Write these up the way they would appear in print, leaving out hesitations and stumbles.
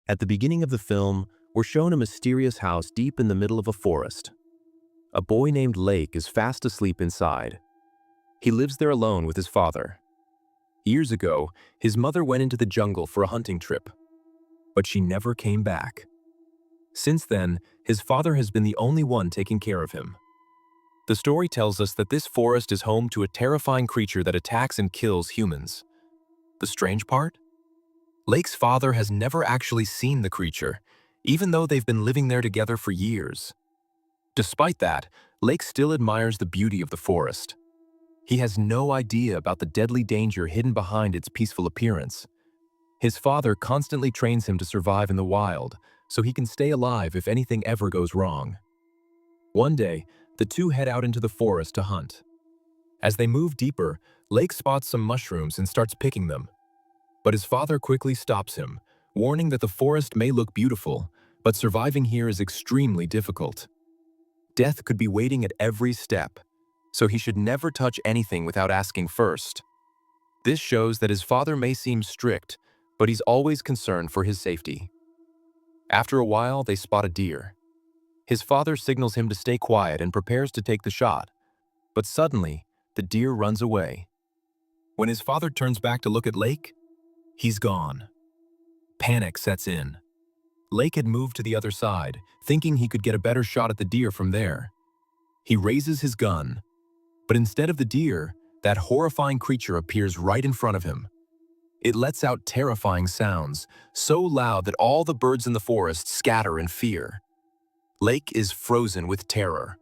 At the beginning of the film, we're shown a mysterious house deep in the middle of a forest. A boy named Lake is fast asleep inside. He lives there alone with his father. Years ago, his mother went into the jungle for a hunting trip, but she never came back. Since then, his father has been the only one taking care of him. The story tells us that this forest is home to a terrifying creature that attacks and kills humans. The strange part? Lake's father has never actually seen the creature, even though they've been living there together for years. Despite that, Lake still admires the beauty of the forest. He has no idea about the deadly danger hidden behind its peaceful appearance. His father constantly trains him to survive in the wild, so he can stay alive if anything ever goes wrong. One day, the two head out into the forest to hunt. As they move deeper, Lake spots some mushrooms and starts picking them. But his father quickly stops him, warning that the forest may look beautiful, but surviving here is extremely difficult. Death could be waiting at every step, so he should never touch anything without asking first. This shows that his father may seem strict, but he's always concerned for his safety. After a while, they spot a deer. His father signals him to stay quiet and prepares to take the shot, but suddenly, the deer runs away. When his father turns back to look at Lake, he's gone. Panic sets in. Lake had moved to the other side, thinking he could get a better shot at the deer from there. He raises his gun, but instead of the deer, that horrifying creature appears right in front of him. It lets out terrifying sounds, so loud that all the birds in the forest scatter in fear. Lake is frozen with terror.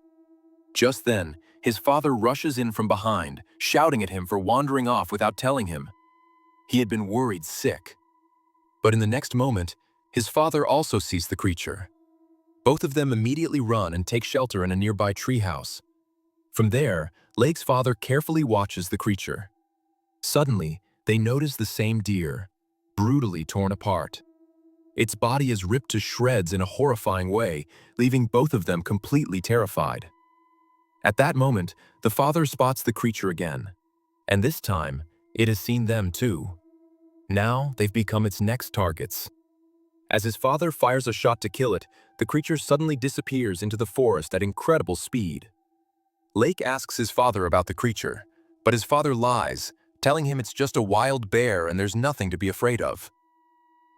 Just then, his father rushes in from behind, shouting at him for wandering off without telling him. He had been worried sick. But in the next moment, his father also sees the creature. Both of them immediately run and take shelter in a nearby treehouse. From there, Lake's father carefully watches the creature. Suddenly, they notice the same deer, brutally torn apart. Its body is ripped to shreds in a horrifying way, leaving both of them completely terrified. At that moment, the father spots the creature again, and this time, it has seen them too. Now, they've become its next targets. As his father fires a shot to kill it, the creature suddenly disappears into the forest at incredible speed. Lake asks his father about the creature, but his father lies, telling him it's just a wild bear and there's nothing to be afraid of.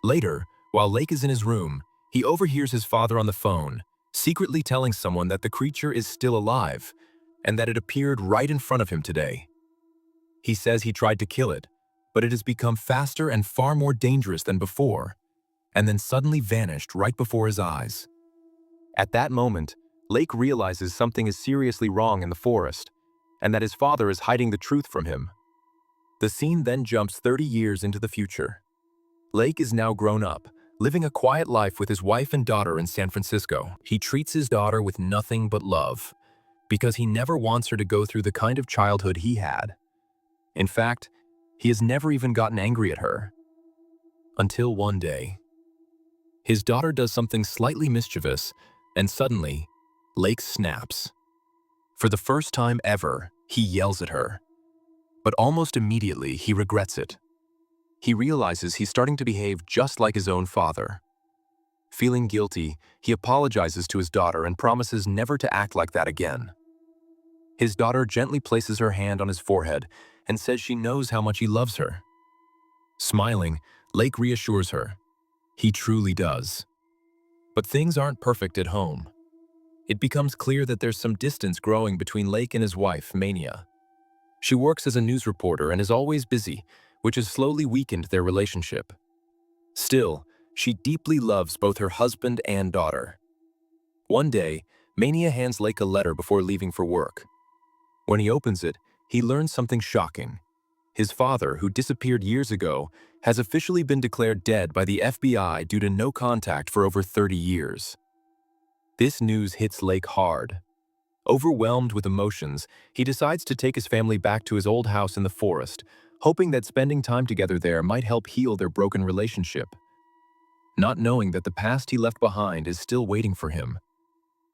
Later, while Lake is in his room, he overhears his father on the phone, secretly telling someone that the creature is still alive and that it appeared right in front of him today. He says he tried to kill it, but it has become faster and far more dangerous than before, and then suddenly vanished right before his eyes. At that moment, Lake realizes something is seriously wrong in the forest, and that his father is hiding the truth from him. The scene then jumps 30 years into the future. Lake is now grown up, living a quiet life with his wife and daughter in San Francisco. He treats his daughter with nothing but love, because he never wants her to go through the kind of childhood he had. In fact, he has never even gotten angry at her. Until one day. His daughter does something slightly mischievous, and suddenly, Lake snaps. For the first time ever, he yells at her. But almost immediately, he regrets it. He realizes he's starting to behave just like his own father. Feeling guilty, he apologizes to his daughter and promises never to act like that again. His daughter gently places her hand on his forehead and says she knows how much he loves her. Smiling, Lake reassures her. He truly does. But things aren't perfect at home. It becomes clear that there's some distance growing between Lake and his wife, Mania. She works as a news reporter and is always busy, which has slowly weakened their relationship. Still, she deeply loves both her husband and daughter. One day, Mania hands Lake a letter before leaving for work. When he opens it, he learns something shocking. His father, who disappeared years ago, has officially been declared dead by the FBI due to no contact for over 30 years. This news hits Lake hard. Overwhelmed with emotions, he decides to take his family back to his old house in the forest, hoping that spending time together there might help heal their broken relationship. Not knowing that the past he left behind is still waiting for him.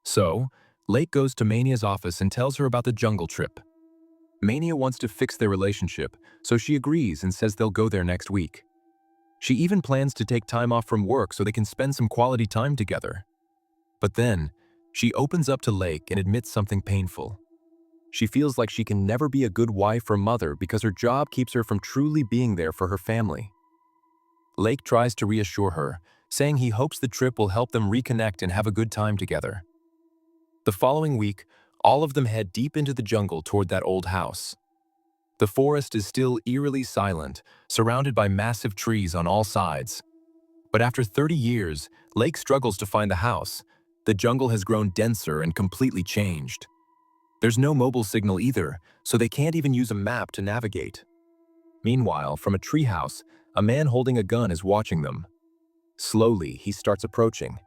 So, Lake goes to Mania's office and tells her about the jungle trip. Mania wants to fix their relationship, so she agrees and says they'll go there next week. She even plans to take time off from work so they can spend some quality time together. But then, she opens up to Lake and admits something painful. She feels like she can never be a good wife or mother because her job keeps her from truly being there for her family. Lake tries to reassure her, saying he hopes the trip will help them reconnect and have a good time together. The following week, all of them head deep into the jungle toward that old house. The forest is still eerily silent, surrounded by massive trees on all sides. But after 30 years, Lake struggles to find the house. The jungle has grown denser and completely changed. There's no mobile signal either, so they can't even use a map to navigate. Meanwhile, from a treehouse, a man holding a gun is watching them. Slowly, he starts approaching.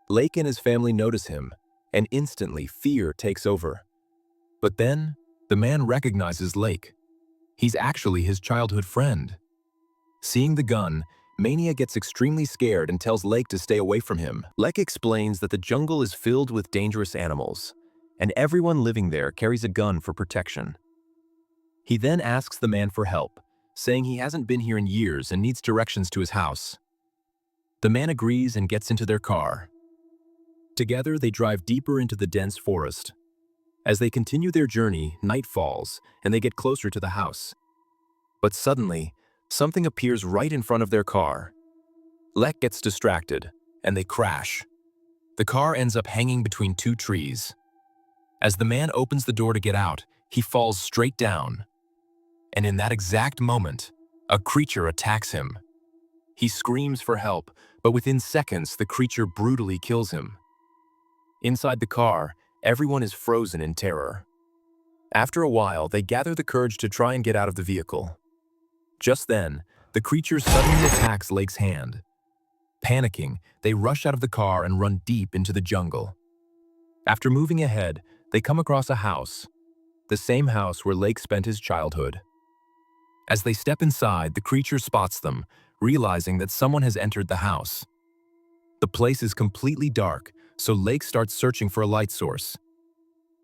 Lake and his family notice him, and instantly fear takes over. But then, the man recognizes Lake. He's actually his childhood friend. Seeing the gun, Mania gets extremely scared and tells Lake to stay away from him. Lake explains that the jungle is filled with dangerous animals, and everyone living there carries a gun for protection. He then asks the man for help, saying he hasn't been here in years and needs directions to his house. The man agrees and gets into their car. Together, they drive deeper into the dense forest. As they continue their journey, night falls, and they get closer to the house. But suddenly, something appears right in front of their car. Lek gets distracted, and they crash. The car ends up hanging between two trees. As the man opens the door to get out, he falls straight down. And in that exact moment, a creature attacks him. He screams for help, but within seconds, the creature brutally kills him. Inside the car, everyone is frozen in terror. After a while, they gather the courage to try and get out of the vehicle. Just then, the creature suddenly attacks Lake's hand. Panicking, they rush out of the car and run deep into the jungle. After moving ahead, they come across a house, the same house where Lake spent his childhood. As they step inside, the creature spots them, realizing that someone has entered the house. The place is completely dark, so Lake starts searching for a light source.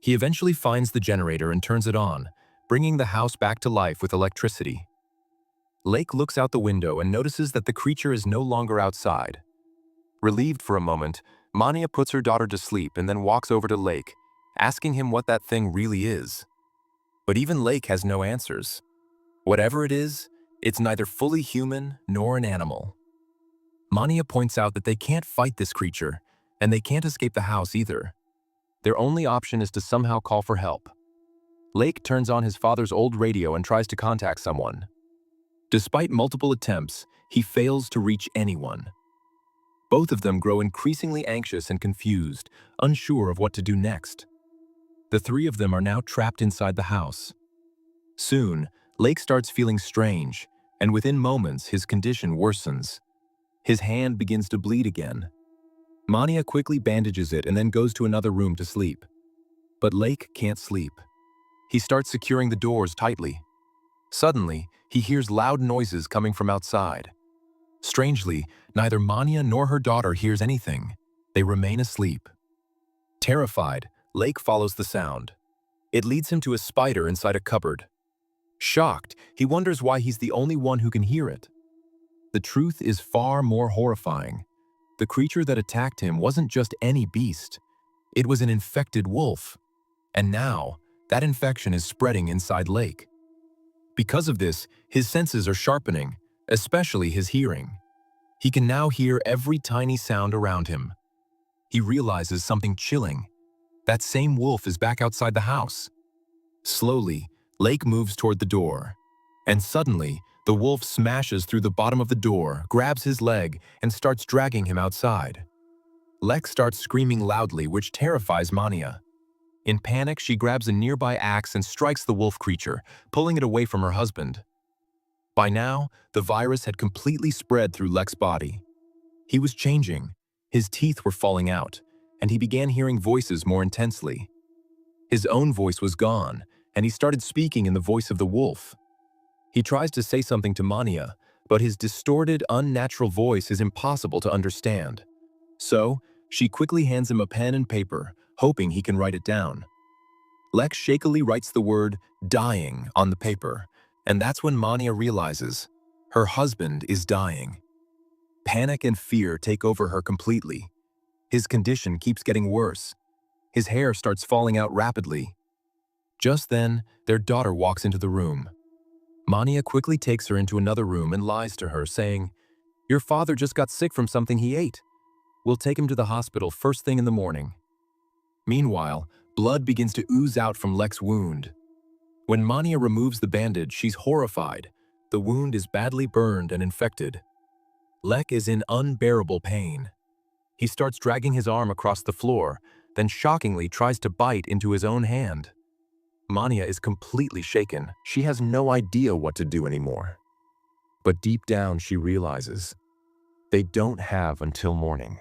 He eventually finds the generator and turns it on, bringing the house back to life with electricity. Lake looks out the window and notices that the creature is no longer outside. Relieved for a moment, Mania puts her daughter to sleep and then walks over to Lake, asking him what that thing really is. But even Lake has no answers. Whatever it is, it's neither fully human nor an animal. Mania points out that they can't fight this creature, and they can't escape the house either. Their only option is to somehow call for help. Lake turns on his father's old radio and tries to contact someone. Despite multiple attempts, he fails to reach anyone. Both of them grow increasingly anxious and confused, unsure of what to do next. The three of them are now trapped inside the house. Soon, Lake starts feeling strange, and within moments, his condition worsens. His hand begins to bleed again. Mania quickly bandages it and then goes to another room to sleep. But Lake can't sleep. He starts securing the doors tightly. Suddenly, he hears loud noises coming from outside. Strangely, neither Mania nor her daughter hears anything. They remain asleep. Terrified, Lake follows the sound. It leads him to a spider inside a cupboard. Shocked, he wonders why he's the only one who can hear it. The truth is far more horrifying. The creature that attacked him wasn't just any beast. It was an infected wolf. And now, that infection is spreading inside Lake. Because of this, his senses are sharpening, especially his hearing. He can now hear every tiny sound around him. He realizes something chilling. That same wolf is back outside the house. Slowly, Lake moves toward the door. And suddenly, the wolf smashes through the bottom of the door, grabs his leg, and starts dragging him outside. Lek starts screaming loudly, which terrifies Mania. In panic, she grabs a nearby axe and strikes the wolf creature, pulling it away from her husband. By now, the virus had completely spread through Lek's body. He was changing. His teeth were falling out, and he began hearing voices more intensely. His own voice was gone, and he started speaking in the voice of the wolf. He tries to say something to Mania, but his distorted, unnatural voice is impossible to understand. So, she quickly hands him a pen and paper, hoping he can write it down. Lek shakily writes the word "dying" on the paper, and that's when Mania realizes Her husband is dying. Panic and fear take over her completely. His condition keeps getting worse. His hair starts falling out rapidly. Just then, their daughter walks into the room. Mania quickly takes her into another room and lies to her, saying, "Your father just got sick from something he ate. We'll take him to the hospital first thing in the morning." Meanwhile, blood begins to ooze out from Lek's wound. When Mania removes the bandage, she's horrified. The wound is badly burned and infected. Lek is in unbearable pain. He starts dragging his arm across the floor, then shockingly tries to bite into his own hand. Mania is completely shaken. She has no idea what to do anymore. But deep down, she realizes they don't have until morning.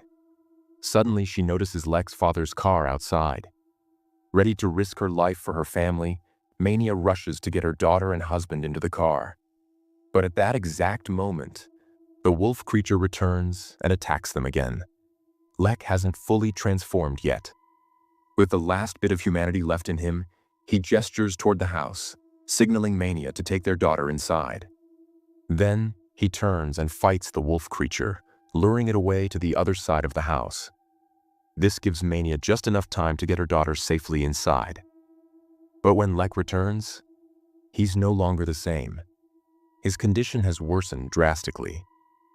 Suddenly, she notices Lek's father's car outside. Ready to risk her life for her family, Mania rushes to get her daughter and husband into the car. But at that exact moment, the wolf creature returns and attacks them again. Lek hasn't fully transformed yet. With the last bit of humanity left in him, he gestures toward the house, signaling Mania to take their daughter inside. Then, he turns and fights the wolf creature, luring it away to the other side of the house. This gives Mania just enough time to get her daughter safely inside. But when Lek returns, he's no longer the same. His condition has worsened drastically.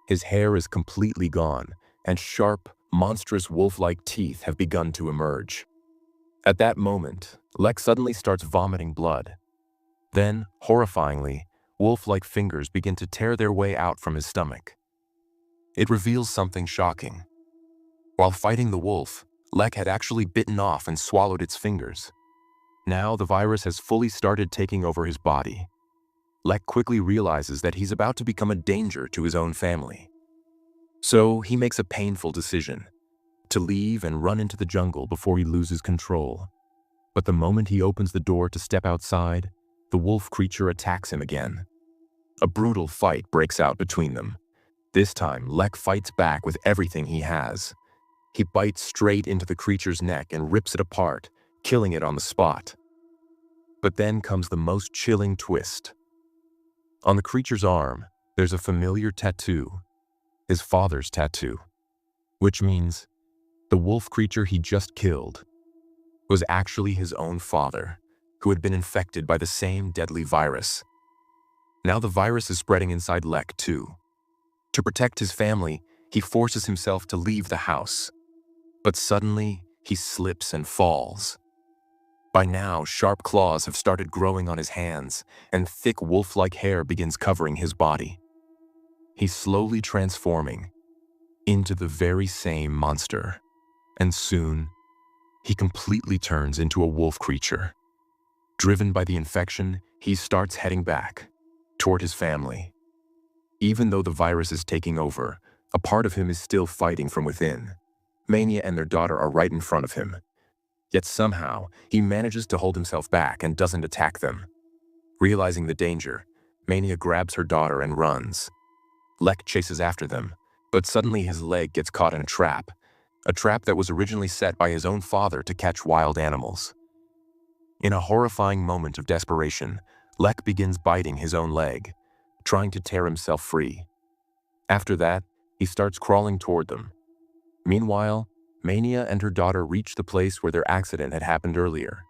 His hair is completely gone, and sharp, monstrous wolf-like teeth have begun to emerge. At that moment, Lek suddenly starts vomiting blood. Then, horrifyingly, wolf-like fingers begin to tear their way out from his stomach. It reveals something shocking. While fighting the wolf, Lek had actually bitten off and swallowed its fingers. Now the virus has fully started taking over his body. Lek quickly realizes that he's about to become a danger to his own family. So he makes a painful decision: to leave and run into the jungle before he loses control. But the moment he opens the door to step outside, the wolf creature attacks him again. A brutal fight breaks out between them. This time, Lek fights back with everything he has. He bites straight into the creature's neck and rips it apart, killing it on the spot. But then comes the most chilling twist. On the creature's arm, there's a familiar tattoo, his father's tattoo, which means the wolf creature he just killed was actually his own father, who had been infected by the same deadly virus. Now the virus is spreading inside Lek too. To protect his family, he forces himself to leave the house. But suddenly, he slips and falls. By now, sharp claws have started growing on his hands, and thick wolf-like hair begins covering his body. He's slowly transforming into the very same monster, and soon, he completely turns into a wolf creature. Driven by the infection, he starts heading back toward his family. Even though the virus is taking over, a part of him is still fighting from within. Mania and their daughter are right in front of him. Yet somehow, he manages to hold himself back and doesn't attack them. Realizing the danger, Mania grabs her daughter and runs. Lek chases after them, but suddenly his leg gets caught in a trap that was originally set by his own father to catch wild animals. In a horrifying moment of desperation, Lek begins biting his own leg, trying to tear himself free. After that, he starts crawling toward them. Meanwhile, Mania and her daughter reach the place where their accident had happened earlier.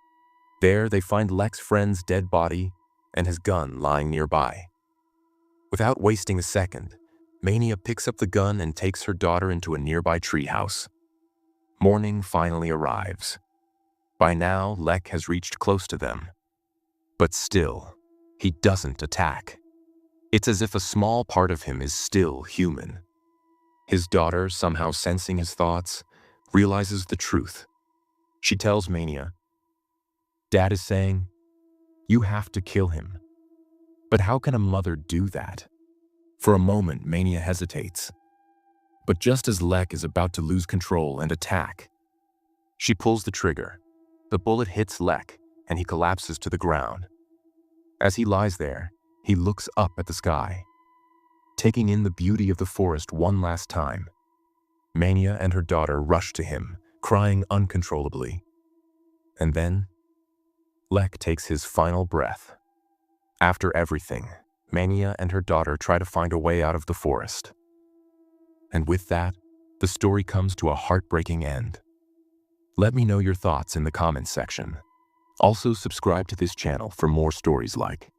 There, they find Lek's friend's dead body and his gun lying nearby. Without wasting a second, Mania picks up the gun and takes her daughter into a nearby treehouse. Morning finally arrives. By now, Lek has reached close to them. But still, he doesn't attack. It's as if a small part of him is still human. His daughter, somehow sensing his thoughts, realizes the truth. She tells Mania, "Dad is saying, you have to kill him. But how can a mother do that?" For a moment, Mania hesitates. But just as Lek is about to lose control and attack, she pulls the trigger. The bullet hits Lek, and he collapses to the ground. As he lies there, he looks up at the sky, taking in the beauty of the forest one last time. Mania and her daughter rush to him, crying uncontrollably. And then, Lek takes his final breath. After everything, Mania and her daughter try to find a way out of the forest. And with that, the story comes to a heartbreaking end. Let me know your thoughts in the comments section. Also, subscribe to this channel for more stories like